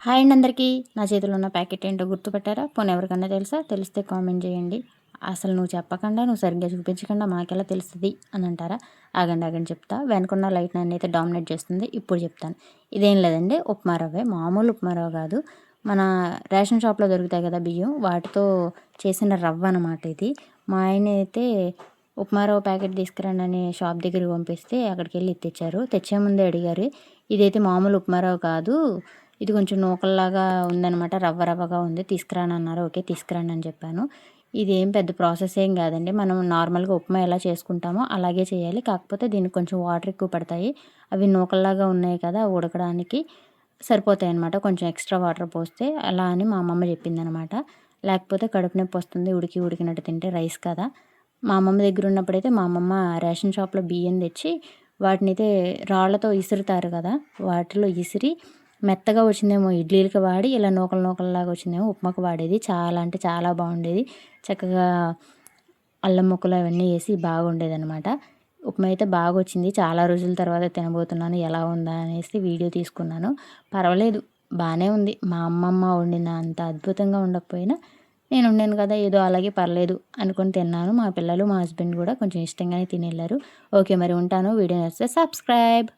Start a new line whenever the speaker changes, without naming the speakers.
Hi అండి అందరికీ. నా చేతిలో ఉన్న ప్యాకెట్ ఏంటో గుర్తుపట్టారా? పోనీ ఎవరికన్నా తెలుసా? తెలిస్తే కామెంట్ చేయండి. అసలు నువ్వు చెప్పకుండా, నువ్వు సరిగ్గా చూపించకుండా మాకెలా తెలుస్తది అని అంటారా? ఆగండి చెప్తా. వెనకున్న లైట్ నన్నైతే డామినేట్ చేస్తుంది. ఇప్పుడు చెప్తాను. ఇదేం లేదండి, ఉప్మా రవ్వే. మామూలు ఉప్మా రవ్వ కాదు. మన రేషన్ షాప్‌లో దొరుకుతాయి కదా బియ్యం, వాటితో చేసిన రవ్వ అనమాట ఇది. మా ఆయన అయితే ఉప్మా రవ్వ ప్యాకెట్ తీసుకురండని షాప్ దగ్గరికి పంపిస్తే అక్కడికెళ్ళి తెచ్చారు. తెచ్చే ముందే అడిగారు, ఇదైతే మామూలు ఉప్మా రవ్వ కాదు, ఇది కొంచెం నూకల్లాగా ఉందనమాట. రవ్వగా ఉంది. తీసుకురానన్నారు. ఓకే, తీసుకురండి అని చెప్పాను. ఇదేం పెద్ద ప్రాసెస్ ఏం కాదండి. మనం నార్మల్‌గా ఉప్మా ఎలా చేసుకుంటామో అలాగే చేయాలి. కాకపోతే దీనికి కొంచెం వాటర్ ఎక్కువ పడతాయి. అవి నూకల్లాగా ఉన్నాయి కదా, ఉడకడానికి సరిపోతాయన్నమాట. కొంచెం ఎక్స్‌ట్రా వాటర్ పోస్తే అలా అని మా అమ్మమ్మ చెప్పిందనమాట. లేకపోతే కడుపు నొప్పి వస్తుంది ఉడికినట్టు తింటే, రైస్ కదా. మా అమ్మమ్మ దగ్గర ఉన్నప్పుడైతే మా అమ్మమ్మ రేషన్ షాప్‌లో బియ్యం తెచ్చి వాటినైతే రాళ్ళతో ఇసురుతారు కదా, వాటిలో ఇసిరి మెత్తగా వచ్చిందేమో ఇడ్లీలకి వాడి, ఇలా నూకల్లాగా వచ్చిందేమో ఉప్మాకు వాడేది. చాలా అంటే చాలా బాగుండేది. చక్కగా అల్లం ముక్కలు అవన్నీ వేసి బాగుండేదనమాట. ఉప్మా అయితే బాగొచ్చింది. చాలా రోజుల తర్వాత తినబోతున్నాను. ఎలా ఉందా అనేసి వీడియో తీసుకున్నాను. పర్వాలేదు, బానే ఉంది. మా అమ్మమ్మ వండిన అంత అద్భుతంగా ఉండకపోయినా నేను వండాను కదా, ఏదో అలాగే పర్లేదు అనుకొని తిన్నాను. మా పిల్లలు, మా హస్బెండ్ కూడా కొంచెం ఇష్టంగానే తినెళ్లారు. ఓకే, మరి ఉంటాను. వీడియో నచ్చితే సబ్స్క్రైబ్.